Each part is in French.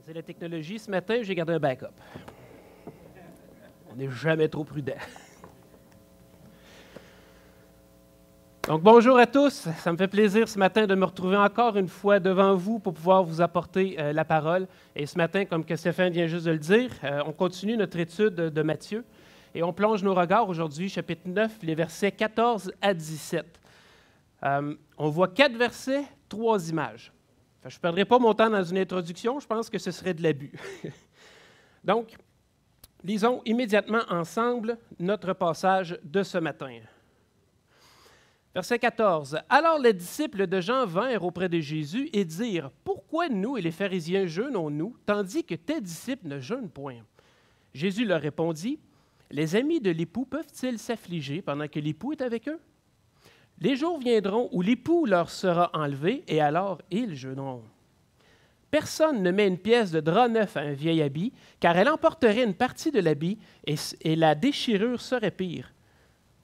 C'est la technologie. Ce matin, j'ai gardé un backup. On n'est jamais trop prudent. Donc, bonjour à tous. Ça me fait plaisir ce matin de me retrouver encore une fois devant vous pour pouvoir vous apporter la parole. Et ce matin, comme que Stéphane vient juste de le dire, on continue notre étude de Matthieu et on plonge nos regards aujourd'hui, chapitre 9, les versets 14 à 17. On voit 4 versets, 3 images. Je ne perdrai pas mon temps dans une introduction, je pense que ce serait de l'abus. Donc, lisons immédiatement ensemble notre passage de ce matin. Verset 14. « Alors les disciples de Jean vinrent auprès de Jésus et dirent, « Pourquoi nous et les pharisiens jeûnons-nous, tandis que tes disciples ne jeûnent point? » Jésus leur répondit, « Les amis de l'époux peuvent-ils s'affliger pendant que l'époux est avec eux? Les jours viendront où l'époux leur sera enlevé, et alors ils jeûneront. Personne ne met une pièce de drap neuf à un vieil habit, car elle emporterait une partie de l'habit, et la déchirure serait pire.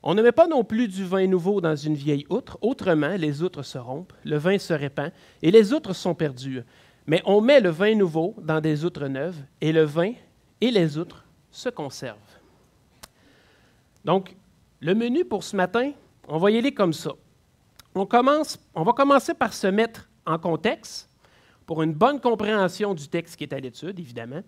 On ne met pas non plus du vin nouveau dans une vieille outre, autrement les outres se rompent, le vin se répand, et les outres sont perdues. Mais on met le vin nouveau dans des outres neuves, et le vin et les outres se conservent. » Donc, le menu pour ce matin, on va y aller comme ça. On va commencer par se mettre en contexte pour une bonne compréhension du texte qui est à l'étude, évidemment.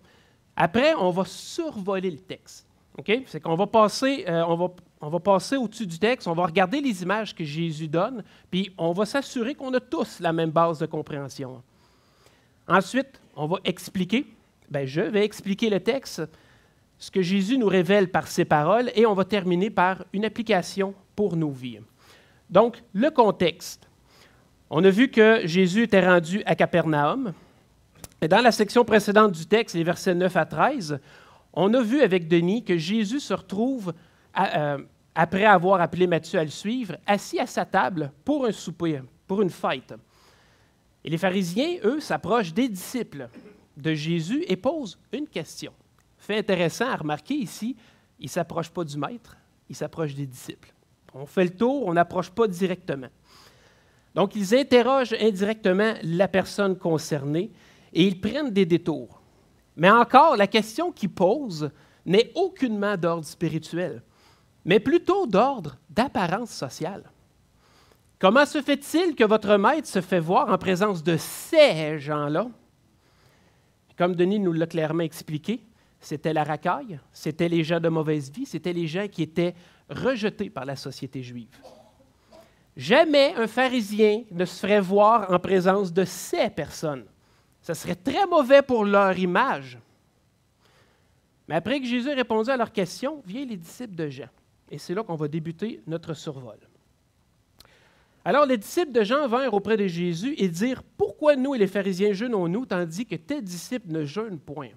Après, on va survoler le texte. Okay? C'est qu'on va passer, on va passer au-dessus du texte, on va regarder les images que Jésus donne, puis on va s'assurer qu'on a tous la même base de compréhension. Ensuite, on va expliquer, je vais expliquer le texte, ce que Jésus nous révèle par ses paroles, et on va terminer par une application pour nos vies. Donc, le contexte. On a vu que Jésus était rendu à Capernaum. Et dans la section précédente du texte, les versets 9 à 13, on a vu avec Denis que Jésus se retrouve, après avoir appelé Matthieu à le suivre, assis à sa table pour un souper, pour une fête. Et les pharisiens, eux, s'approchent des disciples de Jésus et posent une question. Fait intéressant à remarquer ici, ils ne s'approchent pas du maître, ils s'approchent des disciples. On fait le tour, on n'approche pas directement. Donc, ils interrogent indirectement la personne concernée et ils prennent des détours. Mais encore, la question qu'ils posent n'est aucunement d'ordre spirituel, mais plutôt d'ordre d'apparence sociale. Comment se fait-il que votre maître se fait voir en présence de ces gens-là? Comme Denis nous l'a clairement expliqué, c'était la racaille, c'était les gens de mauvaise vie, c'était les gens qui étaient rejetés par la société juive. Jamais un pharisien ne se ferait voir en présence de ces personnes. Ce serait très mauvais pour leur image. Mais après que Jésus a répondu à leurs questions, viennent les disciples de Jean. Et c'est là qu'on va débuter notre survol. Alors les disciples de Jean vinrent auprès de Jésus et dirent, « Pourquoi nous et les pharisiens jeûnons-nous, tandis que tes disciples ne jeûnent point? »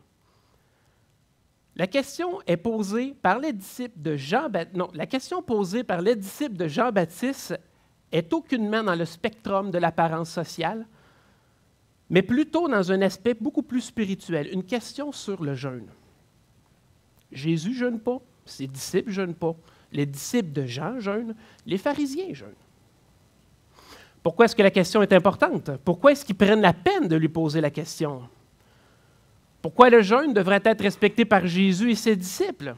La question est posée par les disciples de Jean-Baptiste. Non, la question posée par les disciples de Jean-Baptiste est aucunement dans le spectrum de l'apparence sociale, mais plutôt dans un aspect beaucoup plus spirituel, une question sur le jeûne. Jésus ne jeûne pas, ses disciples ne jeûnent pas, les disciples de Jean jeûnent, les pharisiens jeûnent. Pourquoi est-ce que la question est importante? Pourquoi est-ce qu'ils prennent la peine de lui poser la question? Pourquoi le jeûne devrait être respecté par Jésus et ses disciples?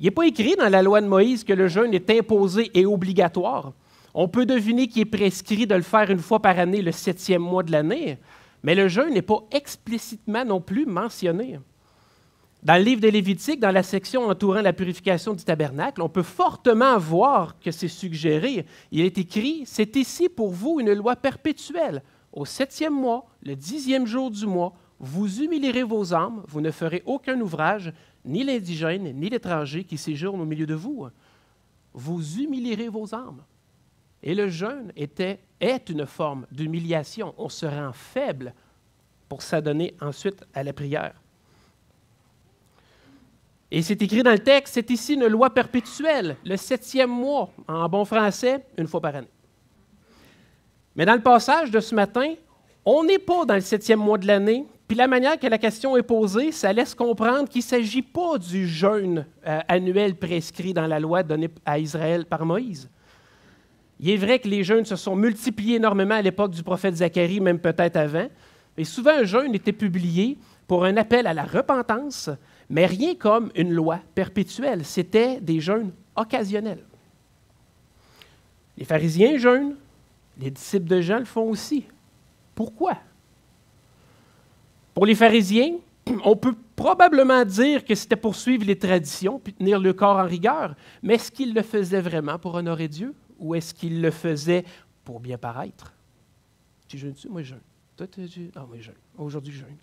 Il n'est pas écrit dans la loi de Moïse que le jeûne est imposé et obligatoire. On peut deviner qu'il est prescrit de le faire une fois par année, le 7e mois de l'année, mais le jeûne n'est pas explicitement non plus mentionné. Dans le livre de Lévitique, dans la section entourant la purification du tabernacle, on peut fortement voir que c'est suggéré. Il est écrit « C'est ici pour vous une loi perpétuelle. Au 7e mois, le 10e jour du mois, vous humilierez vos âmes, vous ne ferez aucun ouvrage, ni l'indigène, ni l'étranger qui séjourne au milieu de vous. Vous humilierez vos âmes. » Et le jeûne est une forme d'humiliation. On se rend faible pour s'adonner ensuite à la prière. Et c'est écrit dans le texte, c'est ici une loi perpétuelle, le 7e mois, en bon français, une fois par année. Mais dans le passage de ce matin, on n'est pas dans le 7e mois de l'année, puis la manière que la question est posée, ça laisse comprendre qu'il ne s'agit pas du jeûne annuel prescrit dans la loi donnée à Israël par Moïse. Il est vrai que les jeûnes se sont multipliés énormément à l'époque du prophète Zacharie, même peut-être avant, Et souvent, un jeûne était publié pour un appel à la repentance, mais rien comme une loi perpétuelle. C'était des jeûnes occasionnels. Les pharisiens jeûnent, les disciples de Jean le font aussi. Pourquoi? Pour les pharisiens, on peut probablement dire que c'était pour suivre les traditions puis tenir le corps en rigueur, mais est-ce qu'ils le faisaient vraiment pour honorer Dieu ou est-ce qu'ils le faisaient pour bien paraître? Tu jeûnes-tu? Moi, je jeûne. Toi, moi, je jeûne. Aujourd'hui, je jeûne.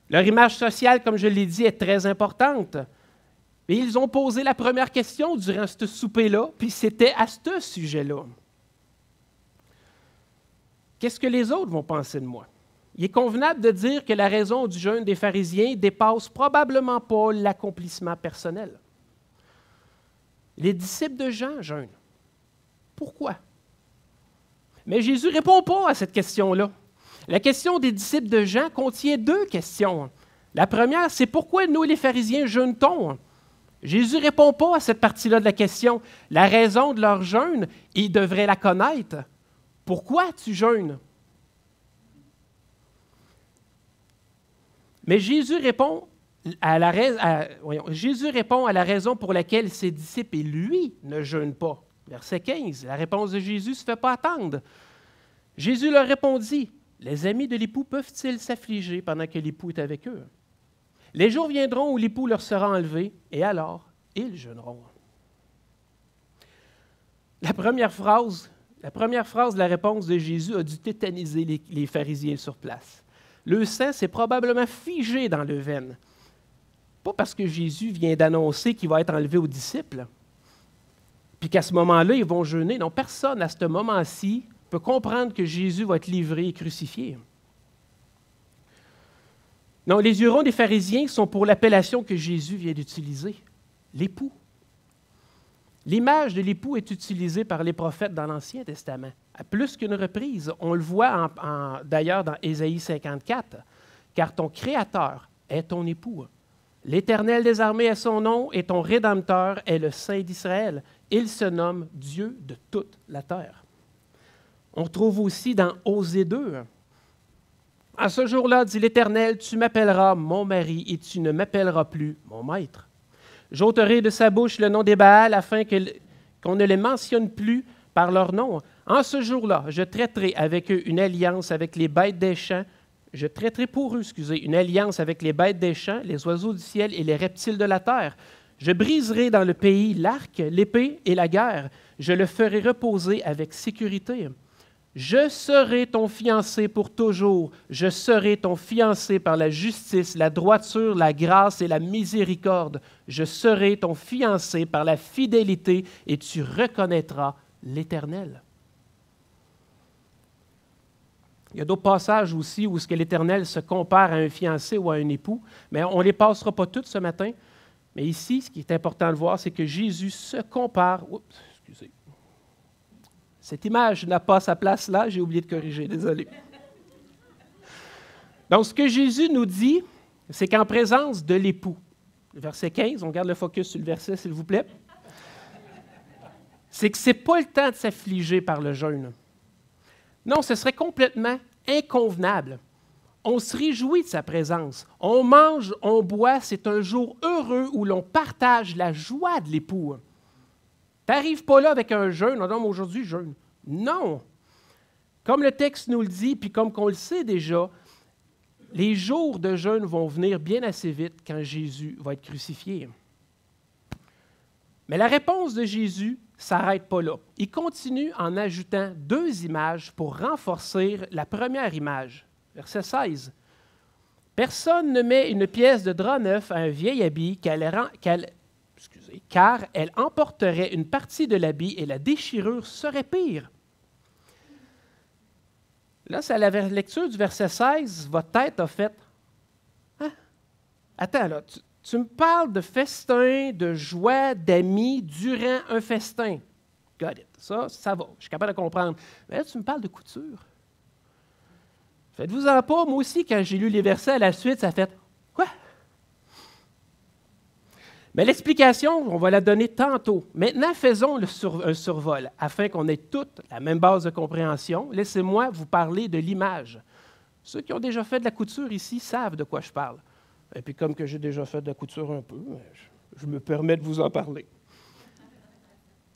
Leur image sociale, comme je l'ai dit, est très importante. Et ils ont posé la première question durant ce souper-là, puis c'était à ce sujet-là. Qu'est-ce que les autres vont penser de moi? Il est convenable de dire que la raison du jeûne des pharisiens dépasse probablement pas l'accomplissement personnel. Les disciples de Jean jeûnent. Pourquoi? Mais Jésus ne répond pas à cette question-là. La question des disciples de Jean contient deux questions. La première, c'est pourquoi nous, les pharisiens, jeûne-t-on? Jésus ne répond pas à cette partie-là de la question. La raison de leur jeûne, ils devraient la connaître. Pourquoi tu jeûnes? Mais Jésus répond à la raison pour laquelle ses disciples et lui ne jeûnent pas. Verset 15, la réponse de Jésus ne se fait pas attendre. Jésus leur répondit, « Les amis de l'époux peuvent-ils s'affliger pendant que l'époux est avec eux? Les jours viendront où l'époux leur sera enlevé, et alors ils jeûneront. » La première phrase de la réponse de Jésus a dû tétaniser les pharisiens sur place. Le sang s'est probablement figé dans le veine. Pas parce que Jésus vient d'annoncer qu'il va être enlevé aux disciples, puis qu'à ce moment-là, ils vont jeûner. Non, personne à ce moment-ci peut comprendre que Jésus va être livré et crucifié. Non, les jurons des pharisiens sont pour l'appellation que Jésus vient d'utiliser, l'époux. L'image de l'époux est utilisée par les prophètes dans l'Ancien Testament, à plus qu'une reprise. On le voit d'ailleurs dans Ésaïe 54, « Car ton Créateur est ton époux. L'Éternel des armées est son nom, et ton Rédempteur est le Saint d'Israël. Il se nomme Dieu de toute la terre. » On retrouve aussi dans Osée 2. « À ce jour-là, dit l'Éternel, tu m'appelleras mon mari, et tu ne m'appelleras plus mon maître. J'ôterai de sa bouche le nom des Baals, afin qu'on ne les mentionne plus par leur nom. En ce jour-là, je traiterai avec eux une alliance avec les bêtes des champs. Je traiterai pour eux, une alliance avec les bêtes des champs, les oiseaux du ciel et les reptiles de la terre. Je briserai dans le pays l'arc, l'épée et la guerre. Je le ferai reposer avec sécurité. Je serai ton fiancé pour toujours. Je serai ton fiancé par la justice, la droiture, la grâce et la miséricorde. Je serai ton fiancé par la fidélité et tu reconnaîtra l'Éternel. » Il y a d'autres passages aussi où ce que l'Éternel se compare à un fiancé ou à un époux, mais on ne les passera pas toutes ce matin. Mais ici, ce qui est important de voir, c'est que Jésus se compare. Excusez. Cette image n'a pas sa place là, j'ai oublié de corriger, désolé. Donc, ce que Jésus nous dit, c'est qu'en présence de l'époux, verset 15, on garde le focus sur le verset, s'il vous plaît, c'est que ce n'est pas le temps de s'affliger par le jeûne. Non, ce serait complètement inconvenable. On se réjouit de sa présence. On mange, on boit, c'est un jour heureux où l'on partage la joie de l'époux. Tu n'arrives pas là avec un jeûne, non, mais aujourd'hui, je jeûne. Non. Comme le texte nous le dit, puis comme qu'on le sait déjà, les jours de jeûne vont venir bien assez vite quand Jésus va être crucifié. Mais la réponse de Jésus ne s'arrête pas là. Il continue en ajoutant deux images pour renforcer la première image. Verset 16. « Personne ne met une pièce de drap neuf à un vieil habit, car elle emporterait une partie de l'habit et la déchirure serait pire. » Là, c'est à la lecture du verset 16, votre tête a fait « Hein? Attends, là, tu me parles de festin, de joie, d'amis durant un festin. Got it. Ça va, je suis capable de comprendre. Mais là, tu me parles de couture. Faites-vous-en pas, moi aussi, quand j'ai lu les versets à la suite, ça fait « Quoi? » Mais l'explication, on va la donner tantôt. Maintenant, faisons un survol, afin qu'on ait toute la même base de compréhension. Laissez-moi vous parler de l'image. Ceux qui ont déjà fait de la couture ici savent de quoi je parle. Et puis comme que j'ai déjà fait de la couture un peu, je me permets de vous en parler.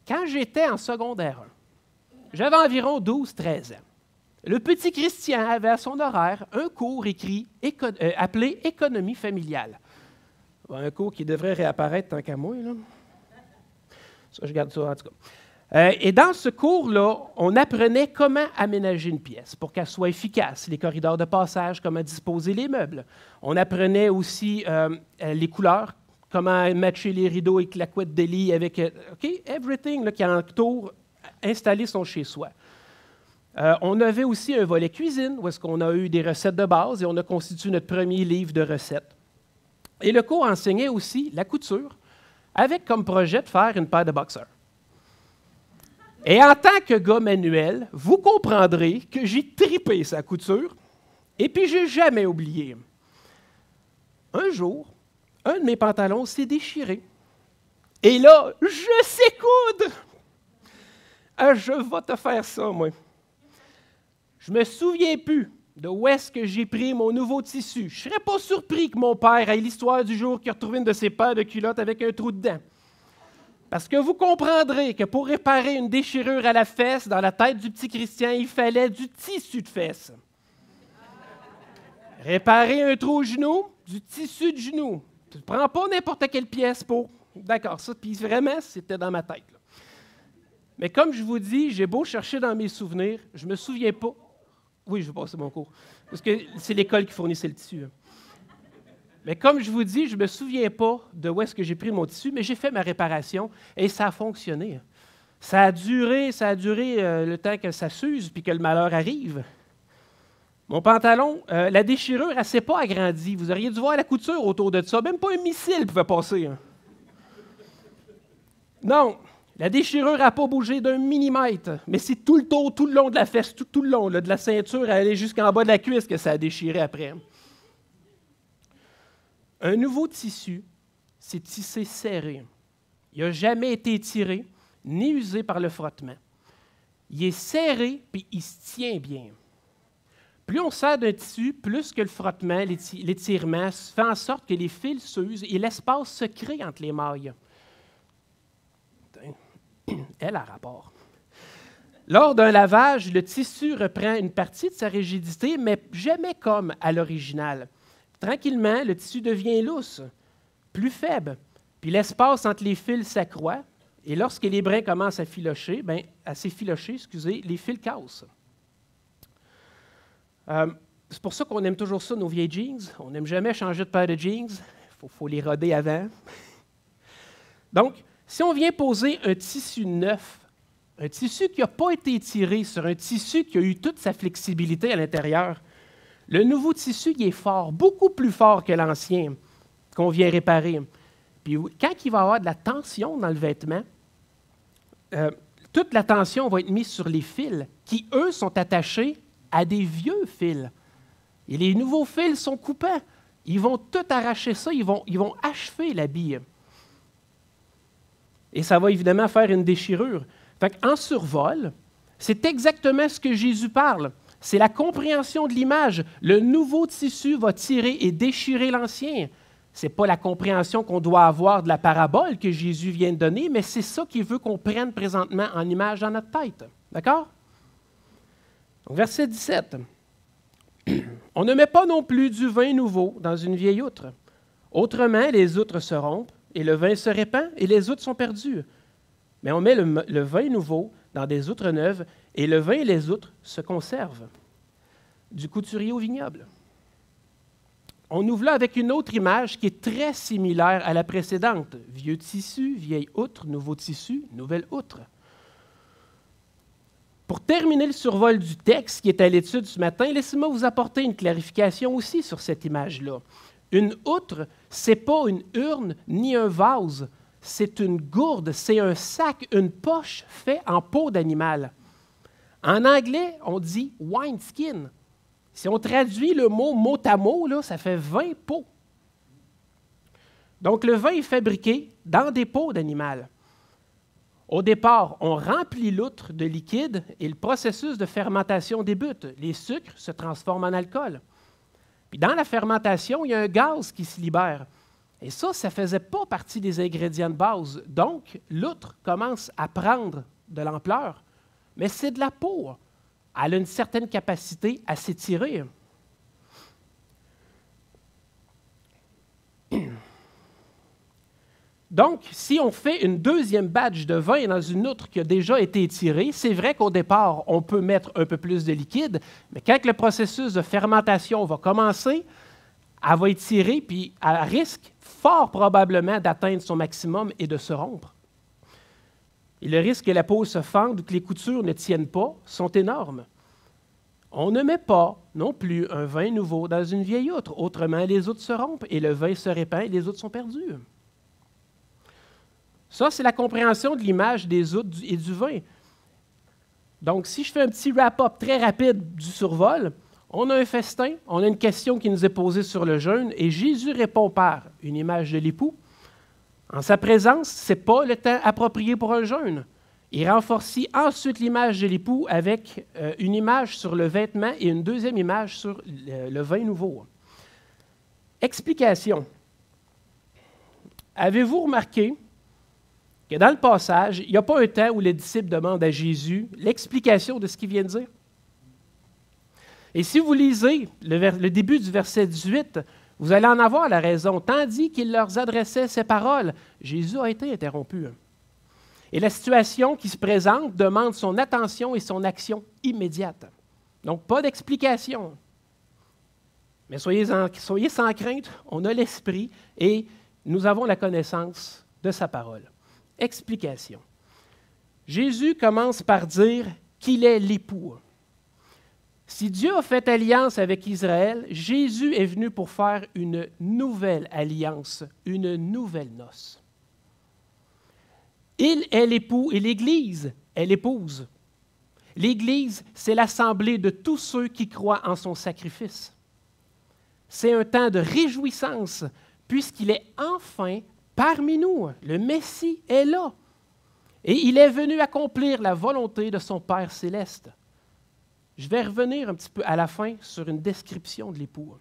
Quand j'étais en secondaire 1, j'avais environ 12-13 ans. Le petit Christian avait à son horaire un cours appelé « Économie familiale ». Un cours qui devrait réapparaître tant qu'à moi, là. Ça, je garde ça en tout cas. Et dans ce cours-là, on apprenait comment aménager une pièce pour qu'elle soit efficace, les corridors de passage, comment disposer les meubles. On apprenait aussi les couleurs, comment matcher les rideaux et la couette de lit avec everything là, qui entoure installer son chez-soi. On avait aussi un volet cuisine, où est-ce qu'on a eu des recettes de base et on a constitué notre premier livre de recettes. Et le cours enseignait aussi la couture, avec comme projet de faire une paire de boxers. Et en tant que gars manuel, vous comprendrez que j'ai tripé sa couture, et puis j'ai jamais oublié. Un jour, un de mes pantalons s'est déchiré. Et là, je sais coudre! Je vais te faire ça, moi. Je me souviens plus de où est-ce que j'ai pris mon nouveau tissu. Je ne serais pas surpris que mon père ait l'histoire du jour qu'il a retrouvé une de ses paires de culottes avec un trou dedans. Parce que vous comprendrez que pour réparer une déchirure à la fesse, dans la tête du petit Christian, il fallait du tissu de fesse. Réparer un trou au genou, du tissu de genou. Tu ne prends pas n'importe quelle pièce pour... D'accord, ça, puis vraiment, c'était dans ma tête, là. Mais comme je vous dis, j'ai beau chercher dans mes souvenirs, je ne me souviens pas. Oui, je vais passer mon cours. Parce que c'est l'école qui fournissait le tissu. Mais comme je vous dis, je ne me souviens pas de où est-ce que j'ai pris mon tissu, mais j'ai fait ma réparation et ça a fonctionné. Ça a duré le temps que ça s'use puis que le malheur arrive. Mon pantalon, la déchirure, elle ne s'est pas agrandie. Vous auriez dû voir la couture autour de ça. Même pas un missile pouvait passer. Non. La déchirure n'a pas bougé d'un millimètre, mais c'est tout le long de la fesse, tout le long, là, de la ceinture à aller jusqu'en bas de la cuisse que ça a déchiré après. Un nouveau tissu, c'est tissé serré. Il n'a jamais été étiré, ni usé par le frottement. Il est serré, puis il se tient bien. Plus on sert d'un tissu, plus que le frottement, l'étirement fait en sorte que les fils s'usent et l'espace se crée entre les mailles. Elle a rapport. Lors d'un lavage, le tissu reprend une partie de sa rigidité, mais jamais comme à l'original. Tranquillement, le tissu devient lousse, plus faible, puis l'espace entre les fils s'accroît, et lorsque les brins commencent à s'effilocher, les fils cassent. C'est pour ça qu'on aime toujours ça, nos vieilles jeans. On n'aime jamais changer de paire de jeans. Il faut les roder avant. Donc, si on vient poser un tissu neuf, un tissu qui n'a pas été étiré sur un tissu qui a eu toute sa flexibilité à l'intérieur, le nouveau tissu il est fort, beaucoup plus fort que l'ancien qu'on vient réparer. Puis quand il va y avoir de la tension dans le vêtement, toute la tension va être mise sur les fils qui, eux, sont attachés à des vieux fils. Et les nouveaux fils sont coupants. Ils vont tout arracher ça, ils vont achever la bille. Et ça va évidemment faire une déchirure. Fait qu'en survol, c'est exactement ce que Jésus parle. C'est la compréhension de l'image. Le nouveau tissu va tirer et déchirer l'ancien. Ce n'est pas la compréhension qu'on doit avoir de la parabole que Jésus vient de donner, mais c'est ça qu'il veut qu'on prenne présentement en image dans notre tête. D'accord? Donc, verset 17. On ne met pas non plus du vin nouveau dans une vieille outre. Autrement, les outres se rompent, et le vin se répand, et les outres sont perdues. Mais on met le vin nouveau dans des outres neuves, et le vin et les outres se conservent. Du couturier au vignoble. On ouvre là avec une autre image qui est très similaire à la précédente. Vieux tissu, vieille outre, nouveau tissu, nouvelle outre. Pour terminer le survol du texte qui est à l'étude ce matin, laissez-moi vous apporter une clarification aussi sur cette image-là. Une outre, ce n'est pas une urne ni un vase, c'est une gourde, c'est un sac, une poche fait en peau d'animal. En anglais, on dit « wineskin ». Si on traduit le mot à mot, là, ça fait 20 peaux. Donc, le vin est fabriqué dans des peaux d'animal. Au départ, on remplit l'outre de liquide et le processus de fermentation débute. Les sucres se transforment en alcool. Puis dans la fermentation, il y a un gaz qui se libère. Et ça ne faisait pas partie des ingrédients de base. Donc, l'outre commence à prendre de l'ampleur, mais c'est de la peau. Elle a une certaine capacité à s'étirer. Donc, si on fait une deuxième batch de vin dans une outre qui a déjà été étirée, c'est vrai qu'au départ, on peut mettre un peu plus de liquide, mais quand le processus de fermentation va commencer, elle va étirer, puis elle risque fort probablement d'atteindre son maximum et de se rompre. Et le risque que la peau se fende ou que les coutures ne tiennent pas sont énormes. On ne met pas non plus un vin nouveau dans une vieille outre, autrement les outres se rompent et le vin se répand et les outres sont perdues. Ça, c'est la compréhension de l'image des outres et du vin. Donc, si je fais un petit wrap-up très rapide du survol, on a un festin, on a une question qui nous est posée sur le jeûne, et Jésus répond par une image de l'époux. En sa présence, ce n'est pas le temps approprié pour un jeûne. Il renforce ensuite l'image de l'époux avec une image sur le vêtement et une deuxième image sur le vin nouveau. Explication. Avez-vous remarqué que dans le passage, il n'y a pas un temps où les disciples demandent à Jésus l'explication de ce qu'il vient de dire? Et si vous lisez le début du verset 18, vous allez en avoir la raison. Tandis qu'il leur adressait ces paroles, Jésus a été interrompu. Et la situation qui se présente demande son attention et son action immédiate. Donc, pas d'explication. Mais soyez sans crainte, on a l'esprit et nous avons la connaissance de sa parole. Explication. Jésus commence par dire qu'il est l'époux. Si Dieu a fait alliance avec Israël, Jésus est venu pour faire une nouvelle alliance, une nouvelle noce. Il est l'époux et l'Église est l'épouse. L'Église, c'est l'assemblée de tous ceux qui croient en son sacrifice. C'est un temps de réjouissance, puisqu'il est enfin parmi nous. Le Messie est là. Et il est venu accomplir la volonté de son Père céleste. Je vais revenir un petit peu à la fin sur une description de l'époux.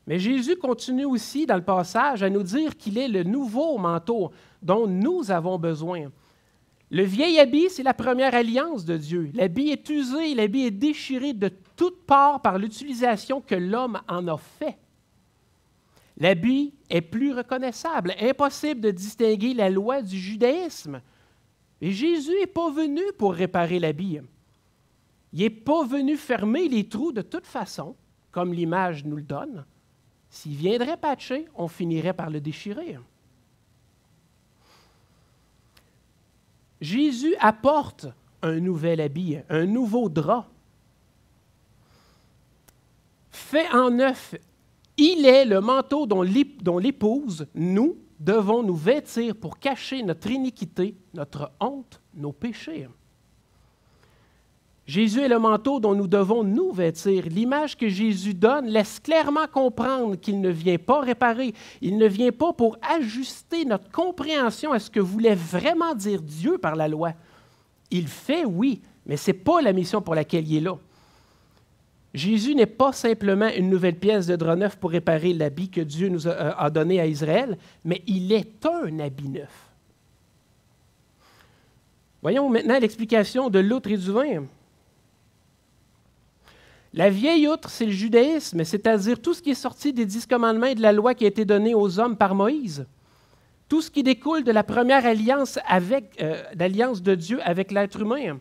Mais Jésus continue aussi dans le passage à nous dire qu'il est le nouveau manteau dont nous avons besoin. Le vieil habit, c'est la première alliance de Dieu. L'habit est usé, l'habit est déchiré de toutes parts par l'utilisation que l'homme en a fait. L'habit est plus reconnaissable, impossible de distinguer la loi du judaïsme. Et Jésus n'est pas venu pour réparer l'habit. Il n'est pas venu fermer les trous de toute façon, comme l'image nous le donne. S'il viendrait patcher, on finirait par le déchirer. Jésus apporte un nouvel habit, un nouveau drap. Fait en neuf, il est le manteau dont l'épouse, nous, devons nous vêtir pour cacher notre iniquité, notre honte, nos péchés. Jésus est le manteau dont nous devons nous vêtir. L'image que Jésus donne laisse clairement comprendre qu'il ne vient pas réparer. Il ne vient pas pour ajuster notre compréhension à ce que voulait vraiment dire Dieu par la loi. Il fait, oui, mais ce n'est pas la mission pour laquelle il est là. Jésus n'est pas simplement une nouvelle pièce de drap neuf pour réparer l'habit que Dieu nous a donné à Israël, mais il est un habit neuf. Voyons maintenant l'explication de l'outre et du vin. La vieille outre, c'est le judaïsme, c'est-à-dire tout ce qui est sorti des 10 commandements et de la loi qui a été donnée aux hommes par Moïse. Tout ce qui découle de la première alliance l'alliance de Dieu avec l'être humain.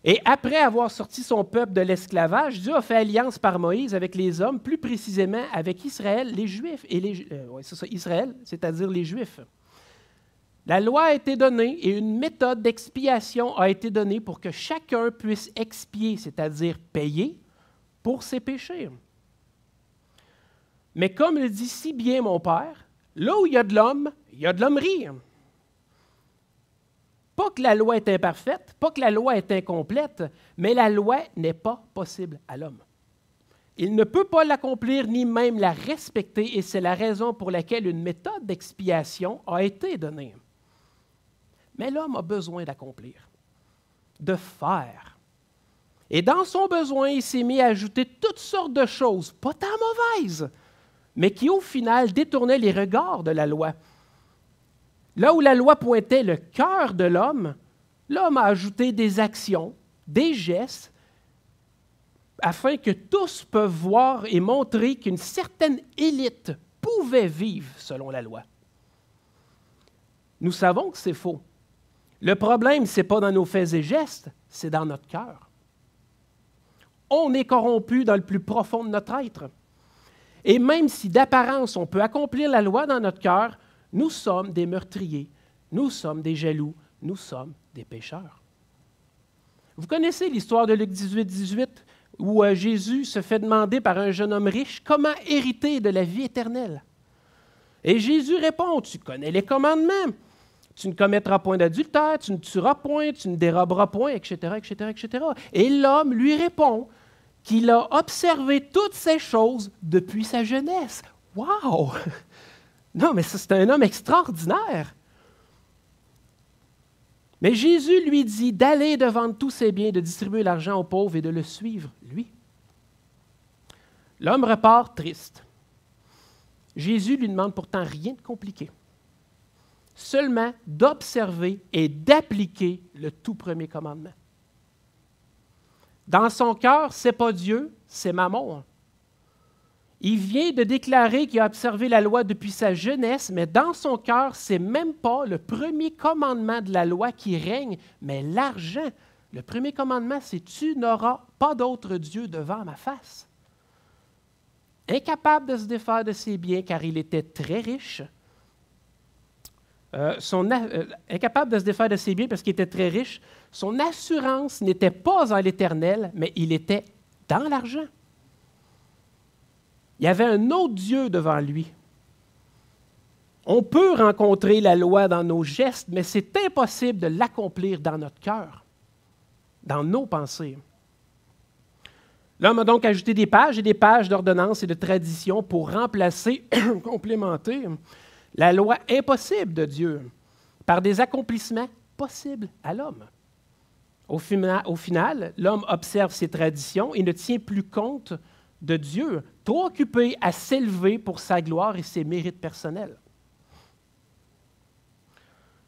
Et après avoir sorti son peuple de l'esclavage, Dieu a fait alliance par Moïse avec les hommes, plus précisément avec Israël, les Juifs, Israël, c'est-à-dire les Juifs. La loi a été donnée et une méthode d'expiation a été donnée pour que chacun puisse expier, c'est-à-dire payer, pour ses péchés. Mais comme le dit si bien mon Père, là où il y a de l'homme, il y a de l'hommerie. Pas que la loi est imparfaite, pas que la loi est incomplète, mais la loi n'est pas possible à l'homme. Il ne peut pas l'accomplir ni même la respecter, et c'est la raison pour laquelle une méthode d'expiation a été donnée. Mais l'homme a besoin d'accomplir, de faire. Et dans son besoin, il s'est mis à ajouter toutes sortes de choses, pas tant mauvaises, mais qui au final détournaient les regards de la loi. Là où la loi pointait le cœur de l'homme a ajouté des actions, des gestes, afin que tous peuvent voir et montrer qu'une certaine élite pouvait vivre selon la loi. Nous savons que c'est faux. Le problème, ce n'est pas dans nos faits et gestes, c'est dans notre cœur. On est corrompu dans le plus profond de notre être. Et même si d'apparence on peut accomplir la loi dans notre cœur, nous sommes des meurtriers, nous sommes des jaloux, nous sommes des pécheurs. Vous connaissez l'histoire de Luc 18 où Jésus se fait demander par un jeune homme riche comment hériter de la vie éternelle. Et Jésus répond, tu connais les commandements, tu ne commettras point d'adultère, tu ne tueras point, tu ne déroberas point, etc., etc., etc. Et l'homme lui répond qu'il a observé toutes ces choses depuis sa jeunesse. Wow! Non, mais c'est un homme extraordinaire. Mais Jésus lui dit d'aller de vendre tous ses biens, de distribuer l'argent aux pauvres et de le suivre, lui. L'homme repart triste. Jésus lui demande pourtant rien de compliqué, seulement d'observer et d'appliquer le tout premier commandement. Dans son cœur, ce n'est pas Dieu, c'est Mammon. Il vient de déclarer qu'il a observé la loi depuis sa jeunesse, mais dans son cœur, ce n'est même pas le premier commandement de la loi qui règne, mais l'argent. Le premier commandement, c'est « Tu n'auras pas d'autre Dieu devant ma face ». Incapable de se défaire de ses biens car il était très riche. Incapable de se défaire de ses biens parce qu'il était très riche, son assurance n'était pas en l'Éternel, mais il était dans l'argent. Il y avait un autre Dieu devant lui. On peut rencontrer la loi dans nos gestes, mais c'est impossible de l'accomplir dans notre cœur, dans nos pensées. L'homme a donc ajouté des pages et des pages d'ordonnances et de traditions pour remplacer, complémenter la loi impossible de Dieu par des accomplissements possibles à l'homme. Au final, l'homme observe ses traditions et ne tient plus compte de Dieu, trop occupé à s'élever pour sa gloire et ses mérites personnels.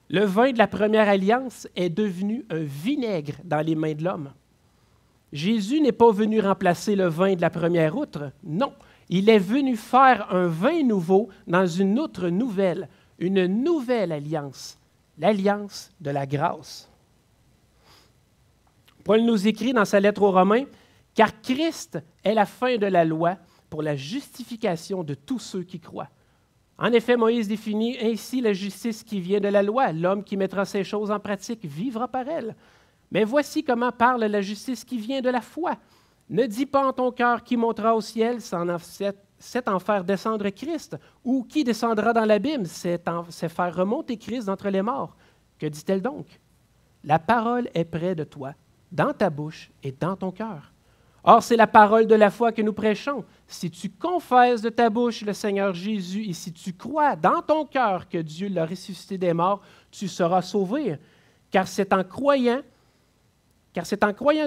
Le vin de la première alliance est devenu un vinaigre dans les mains de l'homme. Jésus n'est pas venu remplacer le vin de la première outre, non. Il est venu faire un vin nouveau dans une outre nouvelle, une nouvelle alliance, l'alliance de la grâce. Paul nous écrit dans sa lettre aux Romains, « Car Christ est la fin de la loi pour la justification de tous ceux qui croient. » En effet, Moïse définit ainsi la justice qui vient de la loi. L'homme qui mettra ces choses en pratique vivra par elles. Mais voici comment parle la justice qui vient de la foi. Ne dis pas en ton cœur qui montera au ciel, c'est en faire descendre Christ, ou qui descendra dans l'abîme, c'est faire remonter Christ d'entre les morts. Que dit-elle donc? La parole est près de toi, dans ta bouche et dans ton cœur. Or, c'est la parole de la foi que nous prêchons. Si tu confesses de ta bouche le Seigneur Jésus et si tu crois dans ton cœur que Dieu l'a ressuscité des morts, tu seras sauvé. Car c'est en croyant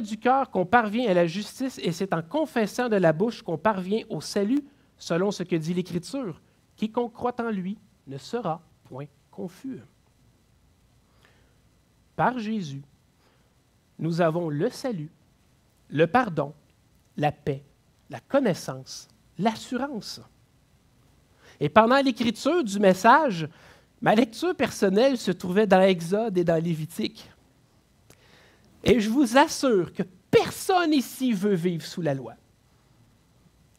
du cœur qu'on parvient à la justice et c'est en confessant de la bouche qu'on parvient au salut, selon ce que dit l'Écriture. Quiconque croit en lui ne sera point confus. Par Jésus, nous avons le salut, le pardon, la paix, la connaissance, l'assurance. Et pendant l'écriture du message, ma lecture personnelle se trouvait dans Exode et dans Lévitique. Et je vous assure que personne ici veut vivre sous la loi.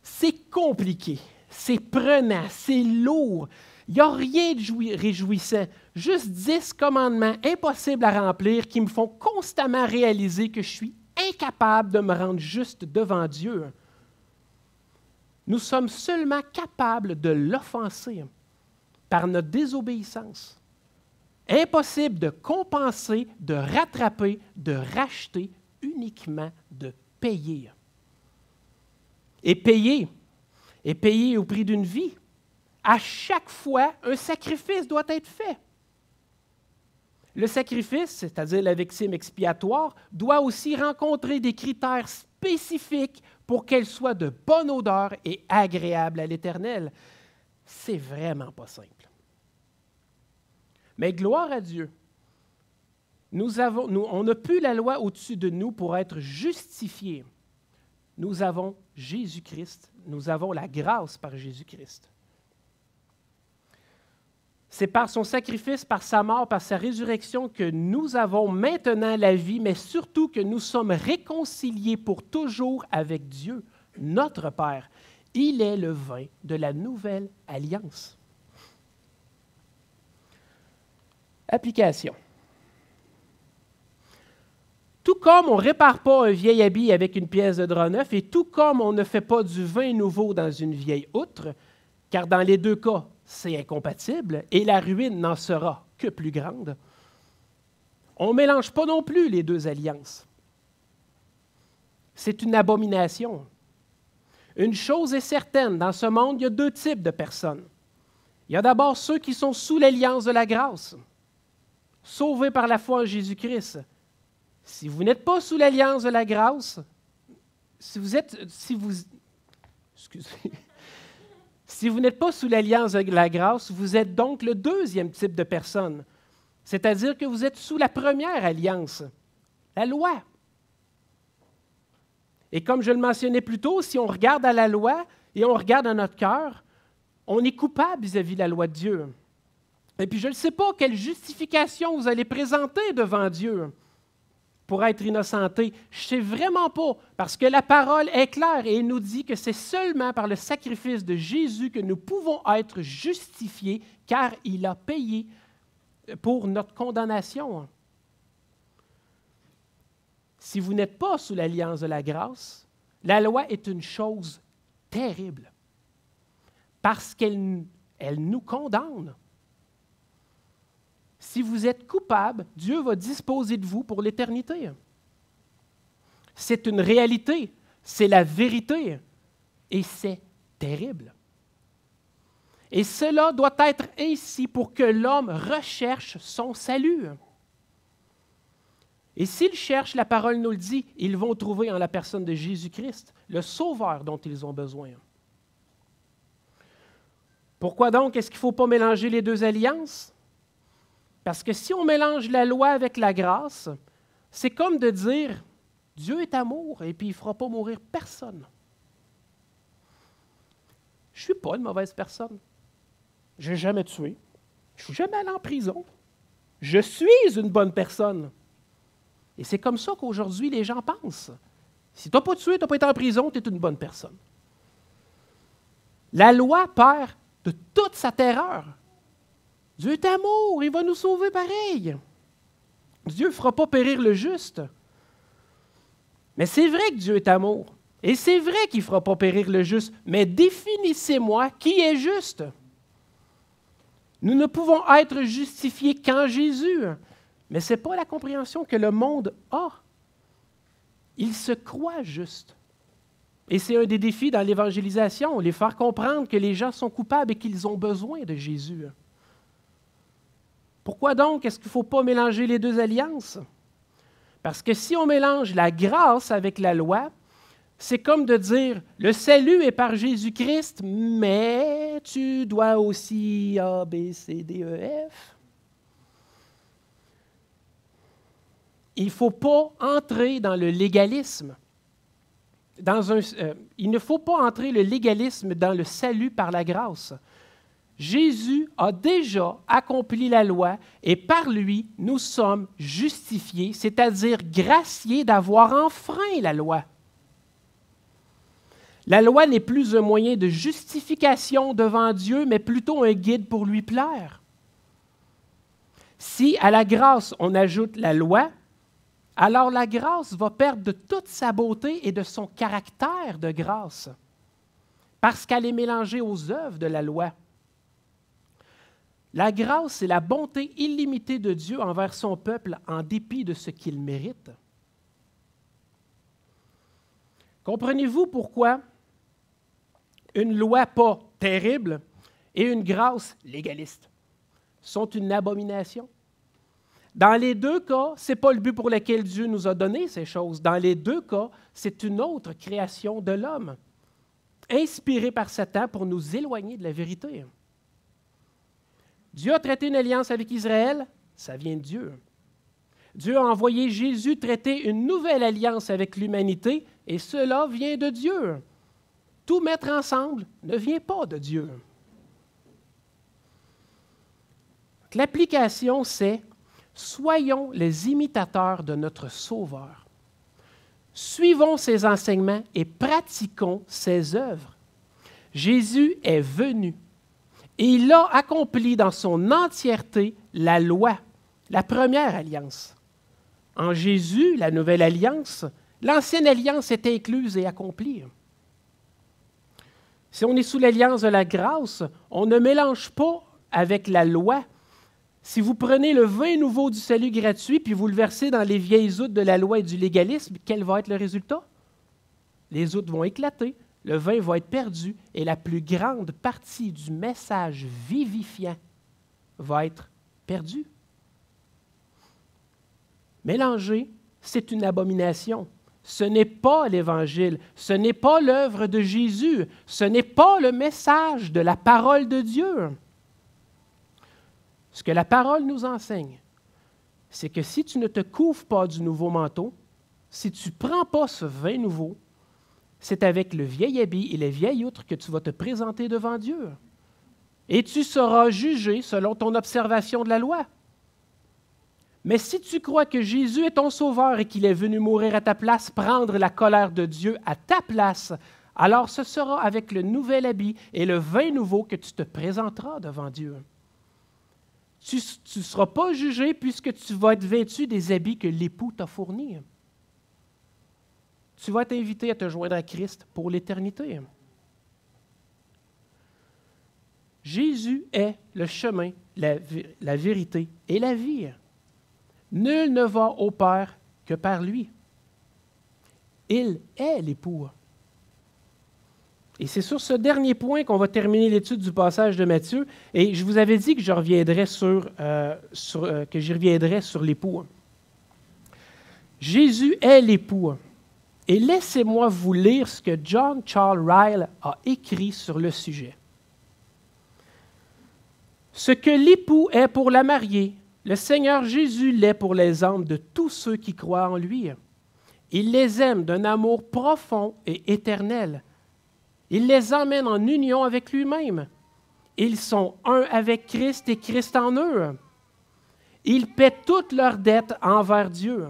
C'est compliqué, c'est prenant, c'est lourd. Il n'y a rien de réjouissant. Juste 10 commandements impossibles à remplir qui me font constamment réaliser que je suis incapable de me rendre juste devant Dieu. Nous sommes seulement capables de l'offenser par notre désobéissance. Impossible de compenser, de rattraper, de racheter, uniquement de payer. Et payer au prix d'une vie. À chaque fois, un sacrifice doit être fait. Le sacrifice, c'est-à-dire la victime expiatoire, doit aussi rencontrer des critères spécifiques pour qu'elle soit de bonne odeur et agréable à l'Éternel. C'est vraiment pas simple. Mais gloire à Dieu, on n'a plus la loi au-dessus de nous pour être justifiés. Nous avons Jésus-Christ, nous avons la grâce par Jésus-Christ. C'est par son sacrifice, par sa mort, par sa résurrection que nous avons maintenant la vie, mais surtout que nous sommes réconciliés pour toujours avec Dieu, notre Père. Il est le vin de la nouvelle alliance. Application. Tout comme on ne répare pas un vieil habit avec une pièce de drap neuf, et tout comme on ne fait pas du vin nouveau dans une vieille outre, car dans les deux cas, c'est incompatible, et la ruine n'en sera que plus grande, on ne mélange pas non plus les deux alliances. C'est une abomination. Une chose est certaine, dans ce monde, il y a deux types de personnes. Il y a d'abord ceux qui sont sous l'alliance de la grâce, sauvés par la foi en Jésus-Christ. Si vous n'êtes pas sous l'alliance de la grâce, si vous n'êtes pas sous l'alliance de la grâce, vous êtes donc le deuxième type de personne, c'est-à-dire que vous êtes sous la première alliance, la loi. Et comme je le mentionnais plus tôt, si on regarde à la loi et on regarde à notre cœur, on est coupable vis-à-vis de la loi de Dieu. Et puis je ne sais pas quelle justification vous allez présenter devant Dieu pour être innocenté. Je ne sais vraiment pas, parce que la parole est claire et elle nous dit que c'est seulement par le sacrifice de Jésus que nous pouvons être justifiés, car il a payé pour notre condamnation. Si vous n'êtes pas sous l'alliance de la grâce, la loi est une chose terrible, parce qu'elle nous condamne. Si vous êtes coupable, Dieu va disposer de vous pour l'éternité. C'est une réalité, c'est la vérité, et c'est terrible. Et cela doit être ainsi pour que l'homme recherche son salut. Et s'ils cherchent, la parole nous le dit, ils vont trouver en la personne de Jésus-Christ le Sauveur dont ils ont besoin. Pourquoi donc est-ce qu'il ne faut pas mélanger les deux alliances? Parce que si on mélange la loi avec la grâce, c'est comme de dire Dieu est amour et puis il ne fera pas mourir personne. Je ne suis pas une mauvaise personne. Je n'ai jamais tué. Je ne suis jamais allé en prison. Je suis une bonne personne. Et c'est comme ça qu'aujourd'hui les gens pensent. Si tu n'as pas tué, tu n'as pas été en prison, tu es une bonne personne. La loi perd de toute sa terreur. Dieu est amour, il va nous sauver pareil. Dieu ne fera pas périr le juste. Mais c'est vrai que Dieu est amour. Et c'est vrai qu'il ne fera pas périr le juste. Mais définissez-moi qui est juste. Nous ne pouvons être justifiés qu'en Jésus. Mais ce n'est pas la compréhension que le monde a. Il se croit juste. Et c'est un des défis dans l'évangélisation, les faire comprendre que les gens sont coupables et qu'ils ont besoin de Jésus. Pourquoi donc est-ce qu'il ne faut pas mélanger les deux alliances? Parce que si on mélange la grâce avec la loi, c'est comme de dire, le salut est par Jésus-Christ, mais tu dois aussi A, B, C, D, E, F. Il ne faut pas entrer dans le légalisme. Il ne faut pas entrer le légalisme dans le salut par la grâce. Jésus a déjà accompli la loi et par lui, nous sommes justifiés, c'est-à-dire graciés d'avoir enfreint la loi. La loi n'est plus un moyen de justification devant Dieu, mais plutôt un guide pour lui plaire. Si à la grâce on ajoute la loi, alors la grâce va perdre de toute sa beauté et de son caractère de grâce, parce qu'elle est mélangée aux œuvres de la loi. La grâce, c'est la bonté illimitée de Dieu envers son peuple en dépit de ce qu'il mérite. Comprenez-vous pourquoi une loi pas terrible et une grâce légaliste sont une abomination? Dans les deux cas, ce n'est pas le but pour lequel Dieu nous a donné ces choses. Dans les deux cas, c'est une autre création de l'homme, inspirée par Satan pour nous éloigner de la vérité. Dieu a traité une alliance avec Israël, ça vient de Dieu. Dieu a envoyé Jésus traiter une nouvelle alliance avec l'humanité, et cela vient de Dieu. Tout mettre ensemble ne vient pas de Dieu. L'application, c'est « Soyons les imitateurs de notre Sauveur. Suivons ses enseignements et pratiquons ses œuvres. Jésus est venu et il a accompli dans son entièreté la loi, la première alliance. En Jésus, la nouvelle alliance, l'ancienne alliance est incluse et accomplie. Si on est sous l'alliance de la grâce, on ne mélange pas avec la loi. Si vous prenez le vin nouveau du salut gratuit puis vous le versez dans les vieilles outres de la loi et du légalisme, quel va être le résultat? Les outres vont éclater, le vin va être perdu et la plus grande partie du message vivifiant va être perdue. Mélanger, c'est une abomination. Ce n'est pas l'Évangile, ce n'est pas l'œuvre de Jésus, ce n'est pas le message de la parole de Dieu. Ce que la parole nous enseigne, c'est que si tu ne te couvres pas du nouveau manteau, si tu ne prends pas ce vin nouveau, c'est avec le vieil habit et les vieilles outres que tu vas te présenter devant Dieu. Et tu seras jugé selon ton observation de la loi. Mais si tu crois que Jésus est ton sauveur et qu'il est venu mourir à ta place, prendre la colère de Dieu à ta place, alors ce sera avec le nouvel habit et le vin nouveau que tu te présenteras devant Dieu. Tu ne seras pas jugé puisque tu vas être vêtu des habits que l'époux t'a fournis. Tu vas être invité à te joindre à Christ pour l'éternité. Jésus est le chemin, la vérité et la vie. Nul ne va au Père que par lui. Il est l'époux. Et c'est sur ce dernier point qu'on va terminer l'étude du passage de Matthieu. Et je vous avais dit que je reviendrais j'y reviendrais sur l'époux. Jésus est l'époux. Et laissez-moi vous lire ce que John Charles Ryle a écrit sur le sujet. Ce que l'époux est pour la mariée, le Seigneur Jésus l'est pour les âmes de tous ceux qui croient en lui. Il les aime d'un amour profond et éternel. Il les emmène en union avec lui-même. Ils sont un avec Christ et Christ en eux. Il paie toutes leurs dettes envers Dieu.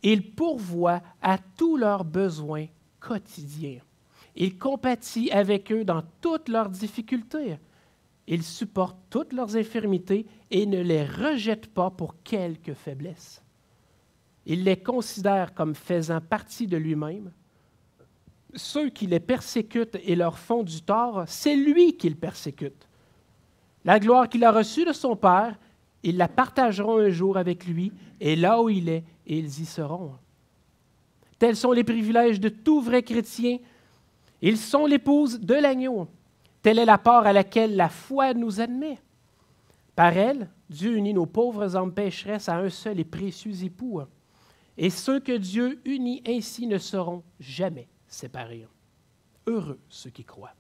Il pourvoit à tous leurs besoins quotidiens. Il compatit avec eux dans toutes leurs difficultés. Il supporte toutes leurs infirmités et ne les rejette pas pour quelque faiblesse. Il les considère comme faisant partie de lui-même. Ceux qui les persécutent et leur font du tort, c'est lui qu'ils persécute. La gloire qu'il a reçue de son Père, ils la partageront un jour avec lui, et là où il est, ils y seront. Tels sont les privilèges de tout vrai chrétien. Ils sont l'épouse de l'agneau. Telle est la part à laquelle la foi nous admet. Par elle, Dieu unit nos pauvres âmes pécheresses à un seul et précieux époux. Et ceux que Dieu unit ainsi ne seront jamais séparés. Heureux ceux qui croient.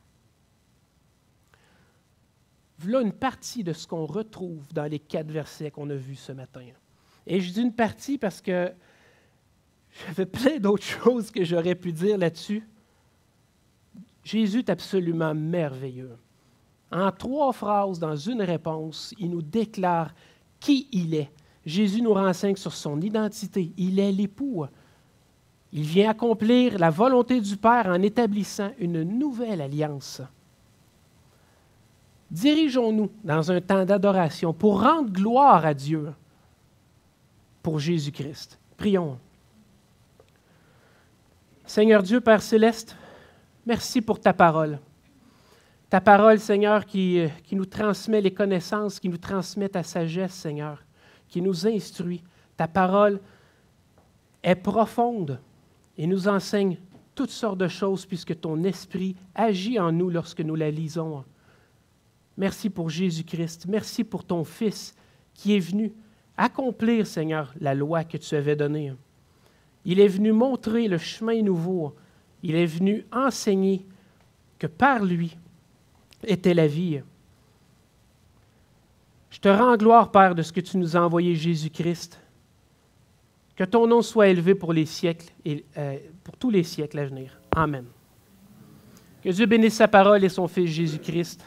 Voilà une partie de ce qu'on retrouve dans les 4 versets qu'on a vus ce matin. Et je dis une partie parce que j'avais plein d'autres choses que j'aurais pu dire là-dessus. Jésus est absolument merveilleux. En 3 phrases, dans une réponse, il nous déclare qui il est. Jésus nous renseigne sur son identité. Il est l'époux. Il vient accomplir la volonté du Père en établissant une nouvelle alliance. Dirigeons-nous dans un temps d'adoration pour rendre gloire à Dieu pour Jésus-Christ. Prions. Seigneur Dieu, Père céleste, merci pour ta parole. Ta parole, Seigneur, qui nous transmet les connaissances, qui nous transmet ta sagesse, Seigneur, qui nous instruit. Ta parole est profonde et nous enseigne toutes sortes de choses puisque ton esprit agit en nous lorsque nous la lisons. Merci pour Jésus-Christ. Merci pour ton Fils qui est venu accomplir, Seigneur, la loi que tu avais donnée. Il est venu montrer le chemin nouveau. Il est venu enseigner que par lui était la vie. Je te rends gloire, Père, de ce que tu nous as envoyé, Jésus-Christ. Que ton nom soit élevé pour les siècles et pour tous les siècles à venir. Amen. Que Dieu bénisse sa parole et son Fils Jésus-Christ.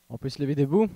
On peut se lever debout.